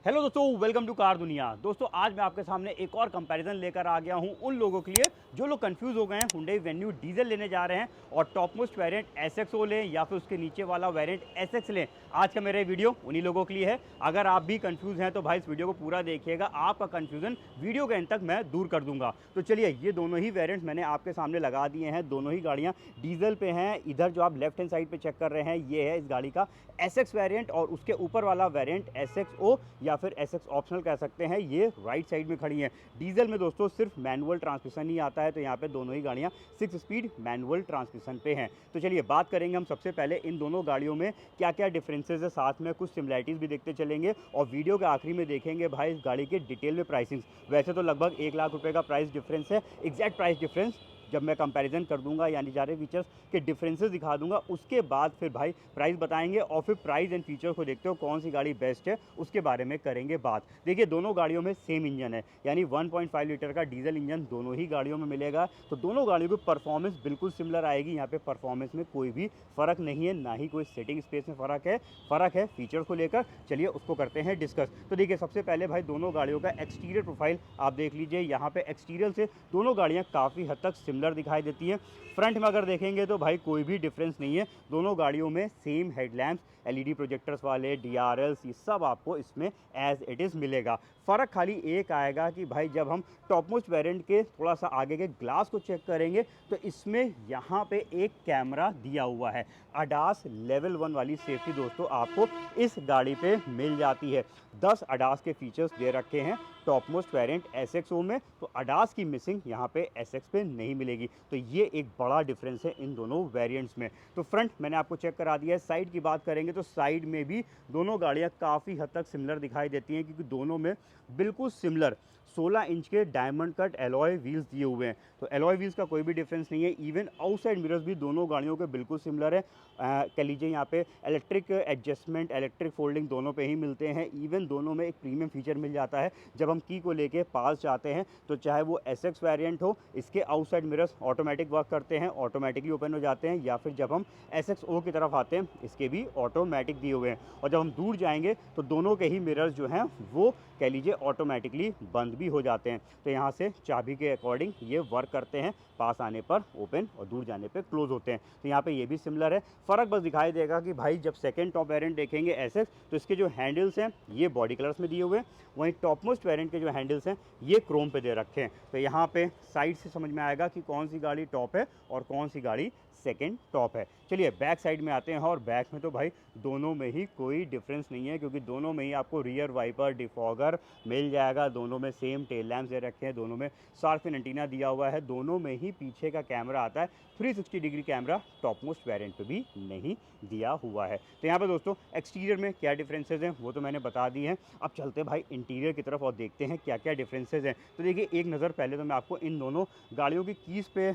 Hello दोस्तों, welcome to car दुनिया। दोस्तों आज मैं आपके सामने एक और कंपैरिजन लेकर आ गया हूं उन लोगों के लिए जो लोग कंफ्यूज हो गए हैं Hyundai Venue डीजल लेने जा रहे हैं और टॉप मोस्ट वेरिएंट SXO लें या फिर उसके नीचे वाला वेरिएंट SX लें। आज का मेरा वीडियो उन्हीं लोगों के लिए है। अगर आप भी कंफ्यूज हैं तो भाई इस वीडियो को पूरा देखिएगा, आपका कंफ्यूजन वीडियो के एंड तक मैं दूर कर दूंगा। तो चलिए, ये दोनों ही वेरिएंट्स मैंने आपके सामने लगा दिए हैं। दोनों ही गाड़ियाँ डीजल पे हैं। इधर जो आप लेफ्ट हैंड साइड पे चेक कर रहे हैं ये है इस गाड़ी का SX वेरिएंट और उसके ऊपर वाला वेरिएंट SXO या फिर SX ऑप्शनल कह सकते हैं, ये राइट साइड में खड़ी हैं। डीजल में दोस्तों सिर्फ मैनुअल ट्रांसमिशन ही आता है, तो यहाँ पे दोनों ही गाड़ियाँ 6 स्पीड मैनुअल ट्रांसमिशन पे हैं। तो चलिए बात करेंगे हम सबसे पहले इन दोनों गाड़ियों में क्या क्या डिफरेंसेस है, साथ में कुछ सिमिलैरिटीज़ भी देखते चलेंगे और वीडियो के आखिरी में देखेंगे भाई इस गाड़ी के डिटेल में प्राइसिंग। वैसे तो लगभग 1 लाख रुपये का प्राइस डिफरेंस है। एग्जैक्ट प्राइस डिफरेंस जब मैं कंपैरिजन कर दूंगा यानी सारे फीचर्स के डिफरेंसेस दिखा दूंगा, उसके बाद फिर भाई प्राइस बताएंगे और फिर प्राइस एंड फीचर को देखते हो कौन सी गाड़ी बेस्ट है उसके बारे में करेंगे बात। देखिए दोनों गाड़ियों में सेम इंजन है, यानी 1.5 लीटर का डीजल इंजन दोनों ही गाड़ियों में मिलेगा। तो दोनों गाड़ियों की परफॉर्मेंस बिल्कुल सिमिलर आएगी। यहाँ पे परफॉर्मेंस में कोई भी फ़र्क नहीं है, ना ही कोई सेटिंग स्पेस में फ़र्क है फीचर्स को लेकर। चलिए उसको करते हैं डिस्कस। तो देखिए सबसे पहले भाई दोनों गाड़ियों का एक्सटीरियर प्रोफाइल आप देख लीजिए। यहाँ पे एक्सटीरियर से दोनों गाड़ियाँ काफ़ी हद तक सिमिलर दिखाई देती हैं। फ्रंट में अगर देखेंगे तो भाई कोई भी डिफरेंस नहीं है। दोनों गाड़ियों में सेम हेडलैम्प्स, एलईडी प्रोजेक्टर्स वाले DRLs, ये सब आपको इसमें एज इट इज़ मिलेगा। फ़र्क खाली एक आएगा कि भाई जब हम टॉप मोस्ट वेरिएंट के थोड़ा सा आगे के ग्लास को चेक करेंगे तो इसमें यहाँ पे एक कैमरा दिया हुआ है। ADAS लेवल 1 वाली सेफ्टी दोस्तों आपको इस गाड़ी पे मिल जाती है। 10 ADAS के फीचर्स दे रखे हैं टॉप मोस्ट वेरिएंट SXO में, तो ADAS की मिसिंग यहाँ पे SX पे नहीं मिलेगी। तो ये एक बड़ा डिफरेंस है इन दोनों वेरिएंट्स में। तो फ्रंट मैंने आपको चेक करा दिया है। साइड की बात करेंगे तो साइड में भी दोनों गाड़ियाँ काफ़ी हद तक सिमिलर दिखाई देती हैं, क्योंकि दोनों में बिल्कुल सिमिलर 16 इंच के डायमंड कट एलॉय व्हील्स दिए हुए हैं। तो एलॉय व्हील्स का कोई भी डिफरेंस नहीं है। इवन आउटसाइड मिरर्स भी दोनों गाड़ियों के बिल्कुल सिमिलर है। कह लीजिए यहाँ पे इलेक्ट्रिक एडजस्टमेंट, इलेक्ट्रिक फोल्डिंग दोनों पे ही मिलते हैं। इवन दोनों में एक प्रीमियम फीचर मिल जाता है, जब हम की को लेके पास जाते हैं तो चाहे वो SX वेरिएंट हो, इसके आउटसाइड मिरर्स ऑटोमेटिक वर्क करते हैं, ऑटोमेटिकली ओपन हो जाते हैं, या फिर जब हम SXO की तरफ आते हैं इसके भी ऑटोमेटिक दिए हुए हैं। और जब हम दूर जाएंगे तो दोनों के ही मिरर्स जो हैं वो कह लीजिए ऑटोमेटिकली बंद भी हो जाते हैं। तो यहाँ से चाबी के अकॉर्डिंग ये वर्क करते हैं, पास आने पर ओपन और दूर जाने पर क्लोज होते हैं। तो यहाँ पे ये भी सिमिलर है। फ़र्क बस दिखाई देगा कि भाई जब सेकंड टॉप वेरिएंट देखेंगे SX तो इसके जो हैंडल्स हैं ये बॉडी कलर्स में दिए हुए हैं, वहीं टॉप मोस्ट वेरिएंट के जो हैंडल्स हैं ये क्रोम पे दे रखे हैं। तो यहाँ पे साइड से समझ में आएगा कि कौन सी गाड़ी टॉप है और कौन सी गाड़ी सेकंड टॉप है। चलिए बैक साइड में आते हैं, और बैक में तो भाई दोनों में ही कोई डिफरेंस नहीं है, क्योंकि दोनों में ही आपको रियर वाइपर, डिफॉगर मिल जाएगा। दोनों में सेम टेल लैम्प्स दे रखे हैं, दोनों में शार्क फिन एंटीना दिया हुआ है, दोनों में ही पीछे का कैमरा आता है। 360 degree camera top most variant पे भी नहीं दिया हुआ है। तो यहाँ पे दोस्तों एक्सटीरियर में क्या डिफरेंसेस हैं वो तो मैंने बता दी हैं। अब चलते भाई इंटीरियर की तरफ और देखते हैं क्या क्या डिफरेंसेस हैं। तो देखिए एक नज़र पहले तो मैं आपको इन दोनों गाड़ियों की कीज़ पे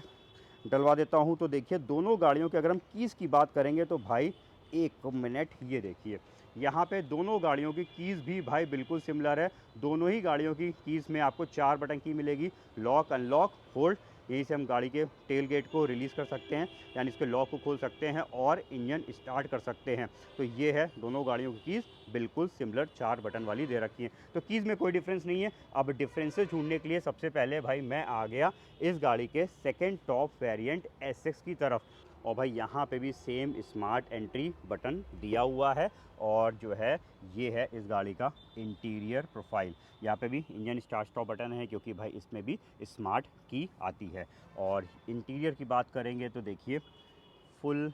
डलवा देता हूँ। तो देखिए दोनों गाड़ियों के अगर हम कीज़ की बात करेंगे तो भाई एक मिनट, ये देखिए यहाँ पे दोनों गाड़ियों की कीज़ भी भाई बिल्कुल सिमिलर है। दोनों ही गाड़ियों की कीज़ में आपको 4 बटन की मिलेगी, लॉक, अनलॉक, होल्ड। यहीं से हम गाड़ी के टेल गेट को रिलीज़ कर सकते हैं, यानी इसके लॉक को खोल सकते हैं और इंजन स्टार्ट कर सकते हैं। तो ये है दोनों गाड़ियों की कीज़ बिल्कुल सिमिलर 4 बटन वाली दे रखी है। तो कीज़ में कोई डिफरेंस नहीं है। अब डिफरेंसेस ढूंढने के लिए सबसे पहले भाई मैं आ गया इस गाड़ी के सेकेंड टॉप वेरिएंट SX की तरफ। और भाई यहाँ पे भी सेम स्मार्ट एंट्री बटन दिया हुआ है, और जो है ये है इस गाड़ी का इंटीरियर प्रोफाइल। यहाँ पे भी इंजन स्टार्ट स्टॉप बटन है, क्योंकि भाई इसमें भी स्मार्ट की आती है। और इंटीरियर की बात करेंगे तो देखिए फुल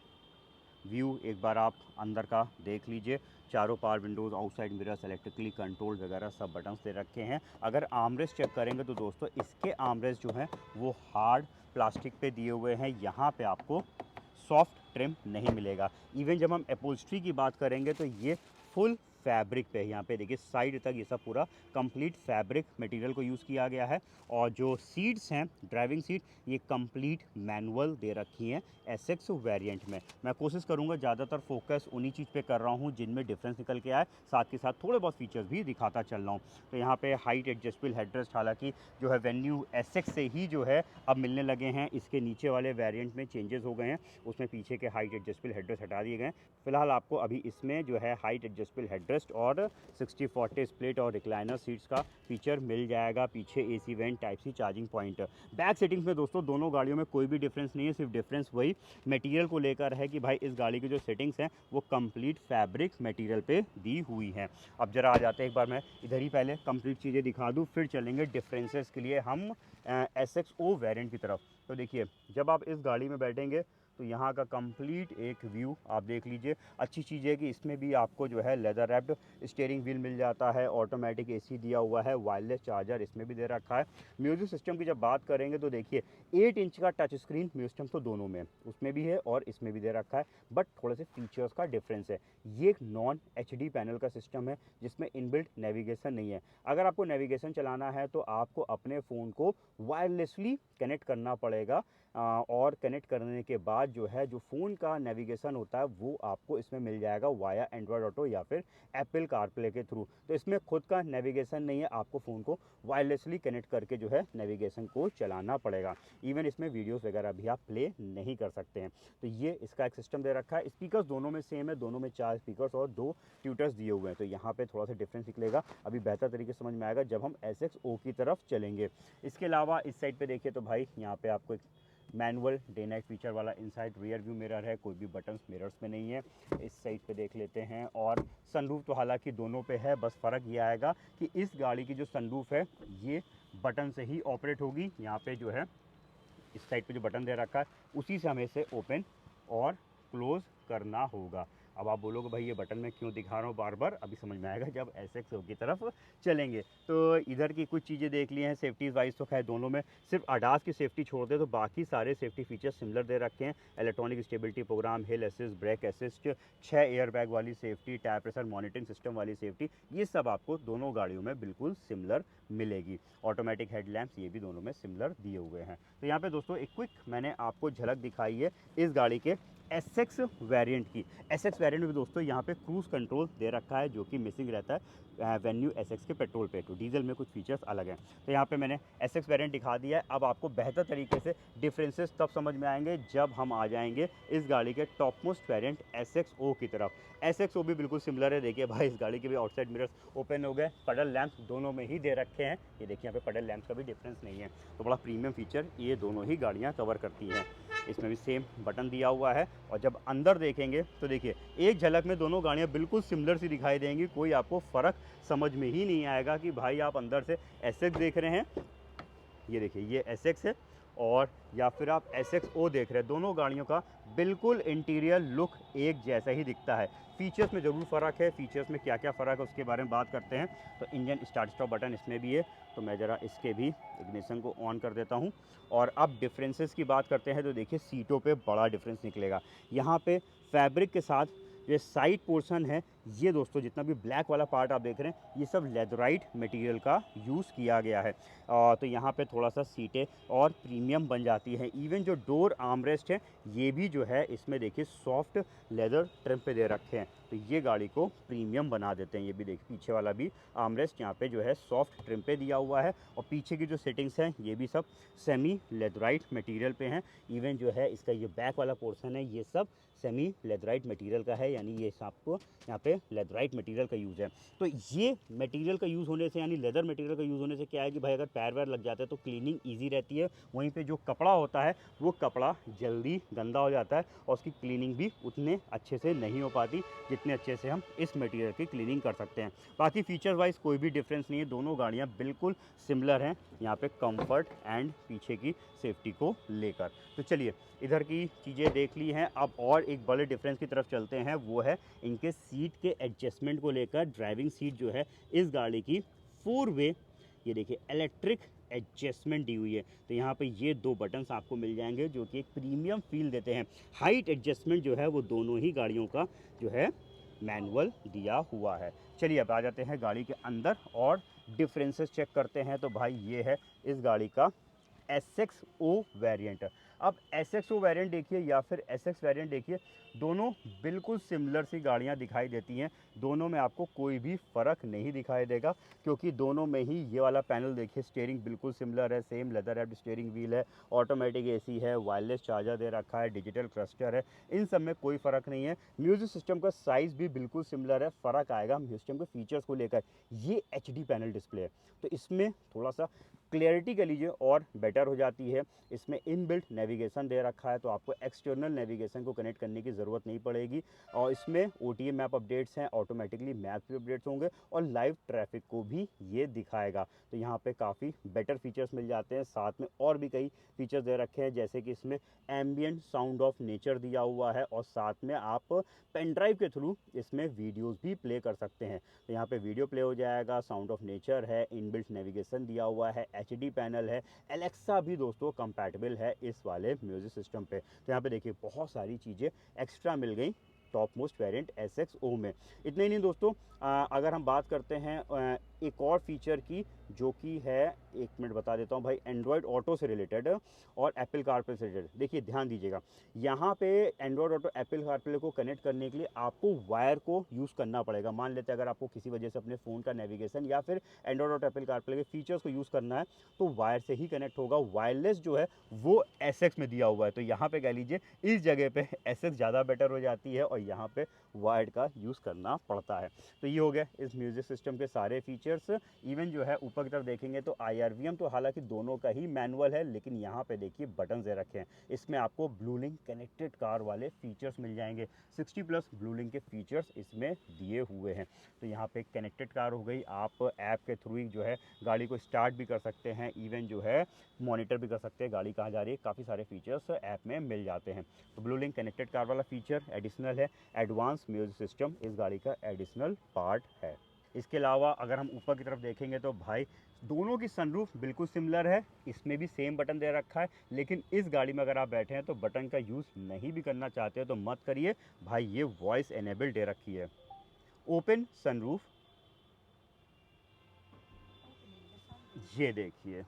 व्यू एक बार आप अंदर का देख लीजिए। चारों power Windows, outside mirrors, electrically control वगैरह सब बटन्स दे रखे हैं। अगर आर्मरेस्ट चेक करेंगे तो दोस्तों इसके आर्मरेस्ट जो हैं वो हार्ड प्लास्टिक पे दिए हुए हैं। यहाँ पे आपको सॉफ्ट ट्रिम नहीं मिलेगा। इवन जब हम अपहोल्स्ट्री की बात करेंगे तो ये फुल फैब्रिक पे है। यहाँ पे देखिए साइड तक ये सब पूरा कंप्लीट फैब्रिक मटेरियल को यूज़ किया गया है। और जो सीट्स हैं, ड्राइविंग सीट, ये कंप्लीट मैनुअल दे रखी हैं SX वेरिएंट में। मैं कोशिश करूँगा ज़्यादातर फोकस उन्हीं चीज़ पे कर रहा हूँ जिनमें डिफरेंस निकल के आए, साथ के साथ थोड़े बहुत फीचर्स भी दिखाता चल रहा हूँ। तो यहाँ पे हाइट एडजस्टेबल हेडरेस्ट हालांकि जो है वेन्यू SX से ही जो है अब मिलने लगे हैं। इसके नीचे वाले वेरिएंट में चेंजेस हो गए हैं, उसमें पीछे के हाइट एडजस्टेबल हेडरेस्ट हटा दिए गए हैं। फिलहाल आपको अभी इसमें जो है हाइट एडजस्टेबल हेडरेस्ट फुटरेस्ट और 60/40 स्प्लिट और रिक्लाइनर सीट्स का फीचर मिल जाएगा। पीछे AC vent, type C charging point. Back settings में दोस्तों दोनों गाड़ियों में कोई भी डिफरेंस नहीं है, सिर्फ डिफरेंस वही मटेरियल को लेकर है कि भाई इस गाड़ी की जो सेटिंग्स हैं वो कंप्लीट फैब्रिक मटेरियल पे दी हुई हैं। अब जरा आ जाते हैं, एक बार मैं इधर ही पहले कंप्लीट चीज़ें दिखा दूँ, फिर चलेंगे डिफरेंसेस के लिए हम SXO वेरिएंट की तरफ। तो देखिए, जब आप इस गाड़ी में बैठेंगे तो यहाँ का कंप्लीट एक व्यू आप देख लीजिए। अच्छी चीज़ है कि इसमें भी आपको जो है लेदर रैप्ड स्टीयरिंग व्हील मिल जाता है, ऑटोमेटिक AC दिया हुआ है, वायरलेस चार्जर इसमें भी दे रखा है। म्यूजिक सिस्टम की जब बात करेंगे तो देखिए 8 इंच का टच स्क्रीन म्यूजिक सिस्टम तो दोनों में, उसमें भी है और इसमें भी दे रखा है, बट थोड़े से फीचर्स का डिफरेंस है। ये एक नॉन HD पैनल का सिस्टम है जिसमें इनबिल्ट नेविगेशन नहीं है। अगर आपको नेविगेशन चलाना है तो आपको अपने फ़ोन को वायरलेसली कनेक्ट करना पड़ेगा, और कनेक्ट करने के बाद जो है जो फ़ोन का नेविगेशन होता है वो आपको इसमें मिल जाएगा वाया एंड्रॉयड ऑटो या फिर एप्पल कारप्ले के थ्रू। तो इसमें खुद का नेविगेशन नहीं है, आपको फ़ोन को वायरलेसली कनेक्ट करके जो है नेविगेशन को चलाना पड़ेगा। इवन इसमें वीडियोस वगैरह भी आप प्ले नहीं कर सकते हैं। तो ये इसका एक सिस्टम दे रखा है। स्पीकर्स दोनों में सेम है, दोनों में 4 स्पीकर्स और 2 ट्यूटर्स दिए हुए हैं। तो यहाँ पे थोड़ा सा डिफरेंस निकलेगा, अभी बेहतर तरीके से समझ में आएगा जब हम SXO की तरफ चलेंगे। इसके अलावा इस साइड पे देखिए तो भाई यहाँ पे आपको एक मैनुअल डे नाइट फीचर वाला इनसाइड रियर व्यू मिरर है, कोई भी बटन्स मिरर्स में नहीं है। इस साइड पे देख लेते हैं, और सनरूफ तो हालांकि दोनों पे है, बस फ़र्क ये आएगा कि इस गाड़ी की जो सनरूफ है ये बटन से ही ऑपरेट होगी। यहाँ पे जो है इस साइड पे जो बटन दे रखा है उसी से हमें इसे ओपन और क्लोज़ करना होगा। अब आप बोलोगे भाई ये बटन मैं क्यों दिखा रहा हूँ बार बार, अभी समझ में आएगा जब SXO की तरफ चलेंगे। तो इधर की कुछ चीज़ें देख ली हैं। सेफ्टी वाइज तो खैर दोनों में सिर्फ ADAS की सेफ्टी छोड़ दे तो बाकी सारे सेफ्टी फीचर्स सिमिलर दे रखे हैं। Electronic stability programme, hill assist, brake assist, 6 airbag वाली safety, tyre pressure monitoring system वाली सेफ्टी, ये सब आपको दोनों गाड़ियों में बिल्कुल सिमिलर मिलेगी। ऑटोमेटिक हेडलैम्प्स ये भी दोनों में सिमिलर दिए हुए हैं। तो यहाँ पे दोस्तों एक क्विक मैंने आपको झलक दिखाई है इस गाड़ी के SX वेरिएंट की। SX वेरिएंट में दोस्तों यहाँ पे क्रूज़ कंट्रोल दे रखा है जो कि मिसिंग रहता है वेन्यू SX के पेट्रोल पे। तो डीजल में कुछ फीचर्स अलग हैं। तो यहाँ पे मैंने SX वेरिएंट दिखा दिया है। अब आपको बेहतर तरीके से डिफरेंसेस तब समझ में आएंगे जब हम आ जाएंगे इस गाड़ी के टॉप मोस्ट वेरिएंट SXO की तरफ। SXO भी बिल्कुल सिमिलर है। देखिए भाई इस गाड़ी के भी आउटसाइड मिरर्स ओपन हो गए, पडल लैंप्स दोनों में ही दे रखे हैं। ये देखिए यहाँ पे पडल लैंप्स का भी डिफरेंस नहीं है। तो बड़ा प्रीमियम फीचर ये दोनों ही गाड़ियाँ कवर करती हैं। इसमें भी सेम बटन दिया हुआ है, और जब अंदर देखेंगे तो देखिए एक झलक में दोनों गाड़ियाँ बिल्कुल सिमिलर सी दिखाई देंगी। कोई आपको फ़र्क समझ में ही नहीं आएगा कि भाई आप अंदर से SX देख रहे हैं, ये देखिए ये SX है, और या फिर आप SXO देख रहे हैं। दोनों गाड़ियों का बिल्कुल इंटीरियर लुक एक जैसा ही दिखता है। फीचर्स में ज़रूर फ़र्क है। फीचर्स में क्या क्या फ़र्क है उसके बारे में बात करते हैं। तो इंजन स्टार्ट स्टॉप बटन इसमें भी है, तो मैं ज़रा इसके भी इग्निशन को ऑन कर देता हूँ। और अब डिफरेंसेस की बात करते हैं तो देखिए सीटों पे बड़ा डिफरेंस निकलेगा। यहाँ पे फैब्रिक के साथ ये साइड पोर्शन है, ये दोस्तों जितना भी ब्लैक वाला पार्ट आप देख रहे हैं ये सब लेदराइट मटेरियल का यूज़ किया गया है। तो यहाँ पे थोड़ा सा सीटें और प्रीमियम बन जाती है। इवन जो डोर आर्मरेस्ट है ये भी जो है इसमें देखिए सॉफ्ट लेदर ट्रिम पे दे रखे हैं, तो ये गाड़ी को प्रीमियम बना देते हैं। ये भी देखिए पीछे वाला भी आर्मरेस्ट यहाँ पे जो है सॉफ्ट ट्रिम पे दिया हुआ है, और पीछे की जो सेटिंग्स हैं ये भी सब सेमी लेदराइट मटेरियल पे हैं। इवन जो है इसका ये बैक वाला पोर्शन है ये सब सेमी लेदराइट मटेरियल का है, यानी ये आपको यहाँ पे लेदराइट मटेरियल का यूज़ है। तो ये मटेरियल का यूज़ होने से यानी लेदर मटेरियल का यूज़ होने से क्या है कि भाई अगर पैर वैर लग जाता है तो क्लीनिंग ईजी रहती है। वहीं पे जो कपड़ा होता है वो कपड़ा जल्दी गंदा हो जाता है, और उसकी क्लीनिंग भी उतने अच्छे से नहीं हो पाती जितने अच्छे से हम इस मटेरियल की क्लीनिंग कर सकते हैं। बाकी फीचर वाइज कोई भी डिफरेंस नहीं है, दोनों गाड़ियाँ बिल्कुल सिमिलर हैं यहाँ पे कंफर्ट एंड पीछे की सेफ्टी को लेकर। तो चलिए इधर की चीज़ें देख ली हैं, अब और एक बड़े डिफरेंस की तरफ चलते हैं, वो है इनके सीट के एडजस्टमेंट को लेकर। ड्राइविंग सीट जो है इस गाड़ी की 4 वे, ये देखिए इलेक्ट्रिक एडजस्टमेंट दी हुई है। तो यहाँ पे ये 2 बटन्स आपको मिल जाएंगे जो कि एक प्रीमियम फील देते हैं। हाइट एडजस्टमेंट जो है वो दोनों ही गाड़ियों का जो है मैनुअल दिया हुआ है। चलिए अब आ जाते हैं गाड़ी के अंदर और डिफरेंसेस चेक करते हैं। तो भाई ये है इस गाड़ी का SXO वेरिएंट। अब SXO वेरिएंट देखिए या फिर SX वेरिएंट देखिए, दोनों बिल्कुल सिमिलर सी गाड़ियाँ दिखाई देती हैं। दोनों में आपको कोई भी फ़र्क नहीं दिखाई देगा, क्योंकि दोनों में ही ये वाला पैनल देखिए, स्टीयरिंग बिल्कुल सिमिलर है, same leather wrapped steering wheel है, ऑटोमेटिक AC है, वायरलेस चार्जर दे रखा है, डिजिटल क्लस्टर है, इन सब में कोई फ़र्क नहीं है। म्यूजिक सिस्टम का साइज़ भी बिल्कुल सिमिलर है। फ़र्क आएगा म्यूजिक सिस्टम के फीचर्स को लेकर। ये HD पैनल डिस्प्ले है, तो इसमें थोड़ा सा क्लैरिटी कह लीजिए और बेटर हो जाती है। इसमें इनबिल्ट नेविगेशन दे रखा है, तो आपको एक्सटर्नल नेविगेशन को कनेक्ट करने की ज़रूरत नहीं पड़ेगी। और इसमें OTA मैप अपडेट्स हैं, ऑटोमेटिकली मैप भी अपडेट्स होंगे और लाइव ट्रैफिक को भी ये दिखाएगा। तो यहाँ पे काफ़ी बेटर फीचर्स मिल जाते हैं। साथ में और भी कई फीचर्स दे रखे हैं, जैसे कि इसमें एम्बियंट साउंड ऑफ नेचर दिया हुआ है और साथ में आप पेन ड्राइव के थ्रू इसमें वीडियोस भी प्ले कर सकते हैं। तो यहाँ पे वीडियो प्ले हो जाएगा, साउंड ऑफ नेचर है, इनबिल्ट नेविगेशन दिया हुआ है, HD पैनल है, एलेक्सा भी दोस्तों कंपैटिबल है इस वाले म्यूजिक सिस्टम पे। तो यहाँ पे देखिए बहुत सारी चीज़ें एक्स्ट्रा मिल गई टॉप मोस्ट वेरिएंट SXO में। इतने ही नहीं दोस्तों, अगर हम बात करते हैं एक और फीचर की, जो कि है, एक मिनट बता देता हूँ भाई, एंड्रॉयड ऑटो से रिलेटेड और एप्पल कारप्ले से रिलेटेड। देखिए ध्यान दीजिएगा, यहाँ पे एंड्रॉयड ऑटो एप्पल कारप्ले को कनेक्ट करने के लिए आपको वायर को यूज़ करना पड़ेगा। मान लेते हैं अगर आपको किसी वजह से अपने फ़ोन का नेविगेशन या फिर एंड्रॉयड ऑटो एप्पल कारप्ले के फीचर्स को यूज़ करना है, तो वायर से ही कनेक्ट होगा। वायरलेस जो है वो SX में दिया हुआ है, तो यहाँ पे कह लीजिए इस जगह पे SX ज़्यादा बेटर हो जाती है और यहाँ पे वायर्ड का यूज़ करना पड़ता है। तो ये हो गया इस म्यूजिक सिस्टम के सारे फीचर्स। इवन जो है ऊपर की तरफ देखेंगे तो IRVM तो हालांकि दोनों का ही मैनुअल है, लेकिन यहाँ पे देखिए बटन दे रखे हैं। इसमें आपको ब्लू लिंक कनेक्टेड कार वाले फीचर्स मिल जाएंगे। 60+ ब्लू लिंक के फीचर्स इसमें दिए हुए हैं। तो यहाँ पे कनेक्टेड कार हो गई, आप ऐप के थ्रू ही जो है गाड़ी को स्टार्ट भी कर सकते हैं, इवन जो है मॉनिटर भी कर सकते हैं गाड़ी कहाँ जा रही है। काफ़ी सारे फीचर्स ऐप में मिल जाते हैं। तो ब्लू लिंक कनेक्टेड कार वाला फीचर एडिशनल है। एडवांस म्यूजिक सिस्टम इस गाड़ी का एडिशनल पार्ट है। इसके अलावा अगर हम ऊपर की तरफ देखेंगे तो भाई दोनों की सनरूफ बिल्कुल सिमिलर है, इसमें भी सेम बटन दे रखा है। लेकिन इस गाड़ी में अगर आप बैठे हैं तो बटन का यूज़ नहीं भी करना चाहते हो तो मत करिए भाई, ये वॉइस एनेबल दे रखी है। ओपन सनरूफ, ये देखिए,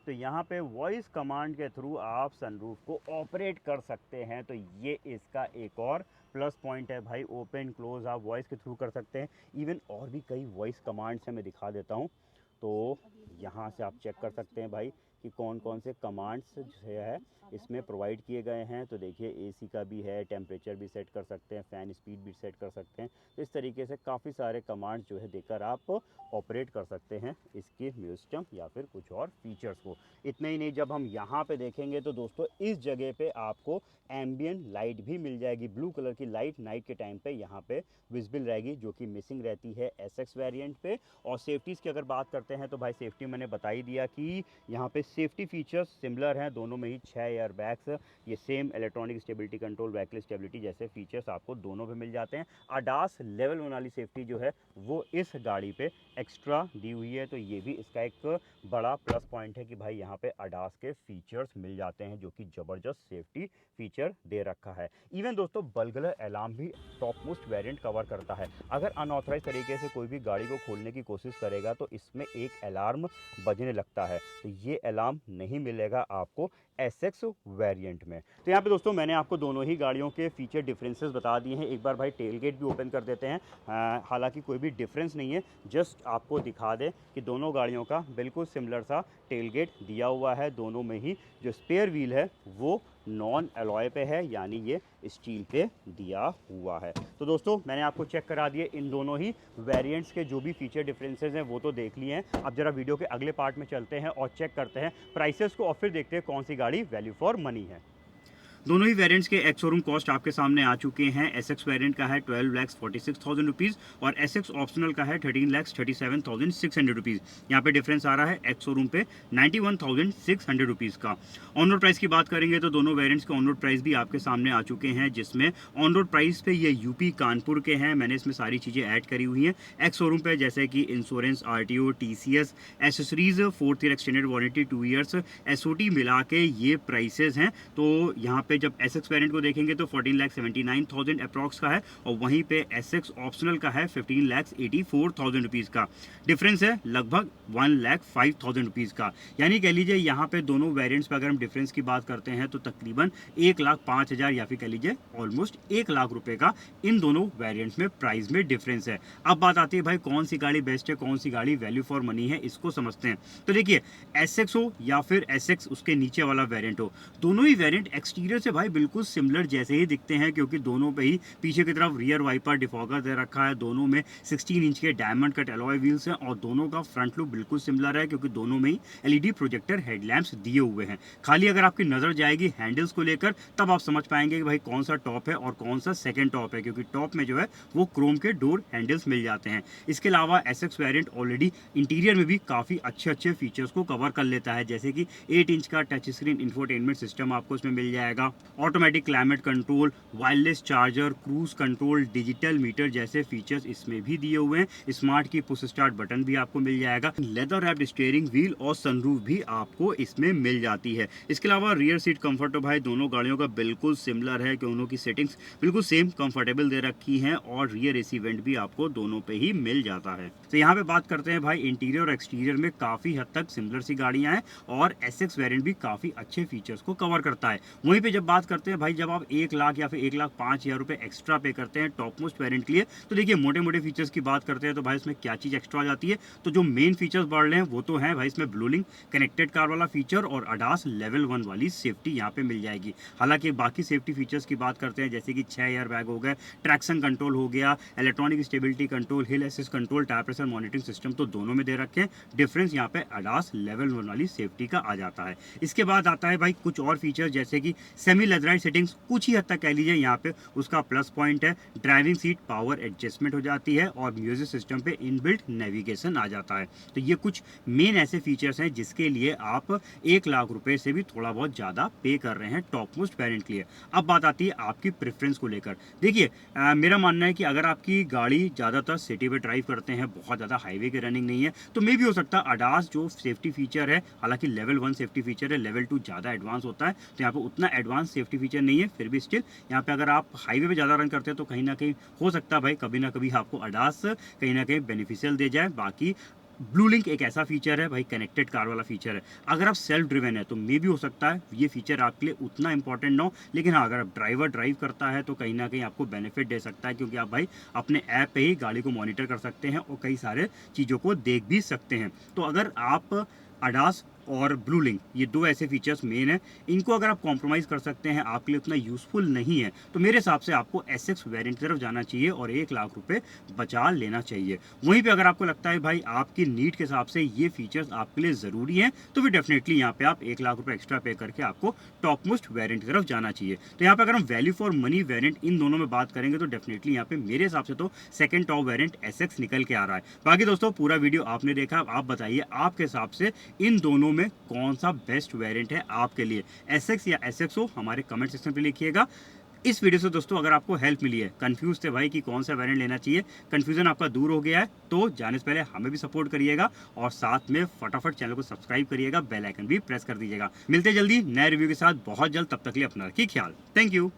तो यहाँ पे वॉइस कमांड के थ्रू आप सनरूफ को ऑपरेट कर सकते हैं। तो ये इसका एक और प्लस पॉइंट है भाई। ओपन क्लोज आप वॉइस के थ्रू कर सकते हैं। इवन और भी कई वॉइस कमांड्स हैं, मैं दिखा देता हूँ। तो यहाँ से आप चेक कर सकते हैं भाई कि कौन कौन से कमांड्स जो है इसमें प्रोवाइड किए गए हैं। तो देखिए AC का भी है, टेम्परेचर भी सेट कर सकते हैं, फ़ैन स्पीड भी सेट कर सकते हैं। तो इस तरीके से काफ़ी सारे कमांड्स जो है देकर आप ऑपरेट कर सकते हैं इसके म्यूजिक सिस्टम या फिर कुछ और फीचर्स को। इतना ही नहीं, जब हम यहाँ पे देखेंगे तो दोस्तों इस जगह पे आपको एम्बियंट लाइट भी मिल जाएगी। ब्लू कलर की लाइट नाइट के टाइम पे यहाँ पे विजिबल रहेगी, जो कि मिसिंग रहती है SX वेरिएंट पे। और सेफ्टीज़ की अगर बात करते हैं तो भाई सेफ्टी मैंने बता ही दिया कि यहाँ पे सेफ्टी फीचर्स सिमिलर हैं, दोनों में ही 6 एयर बैग्स, ये same electronic stability control, vehicle stability जैसे फीचर्स आपको दोनों पे मिल जाते हैं। ADAS लेवल 1 वाली सेफ्टी जो है वो इस गाड़ी पे एक्स्ट्रा दी हुई है। तो ये भी इसका एक बड़ा प्लस पॉइंट है कि भाई यहाँ पे ADAS के फीचर्स मिल जाते हैं, जो कि ज़बरदस्त सेफ्टी फीचर दे रखा है। इवन दोस्तों बगलर अलार्म भी टॉप मोस्ट वेरिएंट कवर करता है। अगर अनऑथराइज तरीके से कोई भी गाड़ी को खोलने की कोशिश करेगा तो इसमें एक अलार्म बजने लगता है, तो ये अलार्म नहीं मिलेगा आपको SX वेरिएंट में। तो यहाँ पे दोस्तों मैंने आपको दोनों ही गाड़ियों के फीचर डिफरेंसेस बता दिए हैं। एक बार भाई टेलगेट भी ओपन कर देते हैं। हालांकि कोई भी डिफरेंस नहीं है, जस्ट आपको दिखा दें कि दोनों गाड़ियों का बिल्कुल सिमिलर सा टेलगेट दिया हुआ है। दोनों में ही जो स्पेयर व्हील है वो नॉन अलॉय पे है, यानी ये स्टील पे दिया हुआ है। तो दोस्तों मैंने आपको चेक करा दिए इन दोनों ही वेरिएंट्स के जो भी फीचर डिफरेंसेस हैं वो तो देख लिए हैं। अब जरा वीडियो के अगले पार्ट में चलते हैं और चेक करते हैं प्राइसेस को और फिर देखते हैं कौन सी गाड़ी वैल्यू फॉर मनी है। दोनों ही वेरिएंट्स के एक्स शोरूम कॉस्ट आपके सामने आ चुके हैं। SX वेरिएंट का है 12,46,000 रुपीज़ और SX ऑप्शनल का है 13,37,600 रुपीज़। यहाँ पे डिफरेंस आ रहा है एक्स शोरूम पे 91,600 रुपीज़ का। ऑन रोड प्राइस की बात करेंगे तो दोनों वेरिएंट्स के ऑन रोड प्राइस भी आपके सामने आ चुके हैं, जिसमें ऑन रोड प्राइस पे ये UP कानपुर के हैं। मैंने इसमें सारी चीज़ें ऐड करी हुई हैं। एक्स शोरूम पे जैसे कि insurance, RTO, TCS, accessories, 4th year extended warranty, 2 years, SOT मिला के ये प्राइसेस हैं। तो यहाँ पे जब SX वेरिएंट को देखेंगे तो 14,79,000 अप्रॉक्स का है, और वहीं पे SX ऑप्शनल का है 15,84,000 रुपीज़ का। डिफरेंस है लगभग 1,05,000 रुपीज़ का। यानी कह लीजिए यहाँ पे दोनों वेरिएंट्स पे अगर हम डिफरेंस की बात करते हैं तो तकरीबन 1,05,000 या फिर कह लीजिए ऑलमोस्ट 1 लाख रुपए का इन दोनों वेरिएंट्स में प्राइस में डिफरेंस है। अब बात आती है भाई कौन सी गाड़ी बेस्ट है, कौन सी गाड़ी वैल्यू फॉर मनी है, इसको समझते हैं। तो देखिए SX हो या फिर SX उसके नीचे वाला वेरिएंट हो, दोनों ही वेरिएंट एक्सटीरियर से भाई बिल्कुल सिमिलर जैसे ही दिखते हैं, क्योंकि दोनों पे ही पीछे की तरफ रियर वाइपर डिफॉगर दे रखा है, दोनों में 16 इंच के डायमंड कट एलॉय व्हील्स हैं, और दोनों का फ्रंट लुक बिल्कुल सिमिलर है क्योंकि दोनों में ही LED प्रोजेक्टर हेडलैम्प्स दिए हुए हैं। खाली अगर आपकी नजर जाएगी हैंडल्स को लेकर तब आप समझ पाएंगे कि भाई कौन सा टॉप है और कौन सा सेकंड टॉप है, क्योंकि टॉप में जो है वो क्रोम के डोर हैंडल्स मिल जाते हैं। इसके अलावा SX वेरिएंट ऑलरेडी इंटीरियर में भी काफी अच्छे फीचर्स को कवर कर लेता है, जैसे कि 8 इंच का टच स्क्रीन इंफोटेनमेंट सिस्टम आपको इसमें मिल जाएगा, automatic climate control, wireless charger, cruise control, digital meter जैसे फीचर्स इसमें भी दिए हुए हैं। स्मार्ट की पुश स्टार्ट बटन भी आपको मिल जाएगा, लेदर रैप्ड स्टीयरिंग व्हील और सनरूफ भी आपको इसमें मिल जाती है। इसके अलावा रियर सीट कंफर्ट तो भाई दोनों गाड़ियों का बिल्कुल सिमिलर है कि दोनों की सेटिंग्स बिल्कुल सेम कंफर्टेबल दे रखी हैं, और रियर AC वेंट भी आपको दोनों पे ही मिल जाता है। तो यहाँ पे बात करते हैं भाई इंटीरियर और एक्सटीरियर में काफी हद तक सिमिलर सी गाड़ियां हैं, और SX वेरिएंट भी काफी अच्छे फीचर्स को कवर करता है। वहीं पे जब बात करते हैं भाई जब आप 1 लाख या फिर 1,05,000 रुपए एक्स्ट्रा पे करते हैं टॉप मोस्ट वेरिएंट के लिए, तो देखिए मोटे मोटे फीचर्स की बात करते हैं तो भाई इसमें क्या चीज एक्स्ट्रा आ जाती है। तो जो मेन फीचर्स बढ़ रहे हैं वो तो है भाई इसमें ब्लू लिंक कनेक्टेड कार वाला फीचर और ADAS लेवल 1 वाली सेफ्टी यहाँ पे मिल जाएगी। हालांकि बाकी सेफ्टी फीचर्स की बात करते हैं जैसे कि 6 एयर बैग हो गए, ट्रैक्शन कंट्रोल हो गया, इलेक्ट्रॉनिक स्टेबिलिटी कंट्रोल, हिल assist control, tyre pressure monitoring system तो दोनों में दे रखे हैं। डिफरेंस यहाँ पे ADAS लेवल 1 वाली सेफ्टी का आ जाता है। इसके बाद आता है भाई कुछ और फीचर जैसे कि सेमी लेदराइट सेटिंग्स, कुछ ही हद तक कह लीजिए यहाँ पे उसका प्लस पॉइंट है। ड्राइविंग सीट पावर एडजस्टमेंट हो जाती है, और म्यूजिक सिस्टम पे इनबिल्ट नेविगेशन आ जाता है। तो ये कुछ मेन ऐसे फीचर्स हैं जिसके लिए आप 1 लाख रुपए से भी थोड़ा बहुत ज्यादा पे कर रहे हैं टॉप मोस्ट वेरिएंट के लिए। अब बात आती है आपकी प्रेफरेंस को लेकर। देखिए मेरा मानना है कि अगर आपकी गाड़ी ज्यादातर सिटी पे ड्राइव करते हैं, बहुत ज्यादा हाईवे की रनिंग नहीं है, तो मे भी हो सकता है ADAS जो सेफ्टी फीचर है, हालांकि लेवल 1 सेफ्टी फीचर है, लेवल 2 ज्यादा एडवांस होता है, तो यहाँ पे उतना एडवांस सेफ्टी फीचर नहीं है। फिर भी स्टिल यहाँ पे अगर आप हाईवे पे ज्यादा रन करते हैं तो कहीं ना कहीं हो सकता है भाई कभी ना कभी आपको ADAS कहीं ना कहीं बेनिफिशियल दे जाए। बाकी ब्लू लिंक एक ऐसा फीचर है भाई, कनेक्टेड कार वाला फीचर है। अगर आप सेल्फ ड्रिवन है तो मे भी हो सकता है ये फीचर आपके लिए उतना इंपॉर्टेंट ना हो, लेकिन हाँ अगर आप ड्राइवर ड्राइव करता है तो कहीं ना कहीं आपको बेनिफिट दे सकता है, क्योंकि आप भाई अपने ऐप पे ही गाड़ी को मॉनिटर कर सकते हैं और कई सारे चीज़ों को देख भी सकते हैं। तो अगर आप ADAS और ब्लू लिंक ये दो ऐसे फीचर्स मेन है, इनको अगर आप कॉम्प्रोमाइज़ कर सकते हैं, आपके लिए उतना यूजफुल नहीं है, तो मेरे हिसाब से आपको SX वेरिएंट की तरफ जाना चाहिए और 1 लाख रुपए बचा लेना चाहिए। वहीं पे अगर आपको लगता है भाई आपकी नीड के हिसाब से ये फीचर्स आपके लिए ज़रूरी हैं, तो फिर डेफिनेटली यहाँ पे आप 1 लाख रुपए एक्स्ट्रा पे करके आपको टॉप मोस्ट वेरिएंट की तरफ जाना चाहिए। तो यहाँ पे अगर हम वैल्यू फॉर मनी वेरिएंट इन दोनों में बात करेंगे तो डेफिनेटली यहाँ पे मेरे हिसाब से तो सेकंड टॉप वेरिएंट SX निकल के आ रहा है। बाकी दोस्तों पूरा वीडियो आपने देखा, आप बताइए आपके हिसाब से इन दोनों में कौन सा बेस्ट वेरिएंट है आपके लिए, SX या SX हो, हमारे कमेंट सेक्शन पे लिखिएगा। इस वीडियो से दोस्तों अगर आपको हेल्प मिली है, कंफ्यूज थे भाई कि कौन सा वेरिएंट लेना चाहिए, कंफ्यूजन आपका दूर हो गया है, तो जाने से पहले हमें भी सपोर्ट करिएगा और साथ में फटाफट चैनल को सब्सक्राइब करिएगा, बेल आइकन भी प्रेस कर दीजिएगा। मिलते जल्दी नए रिव्यू के साथ बहुत जल्द, तब तक के लिए अपना रखिए ख्याल। Thank you.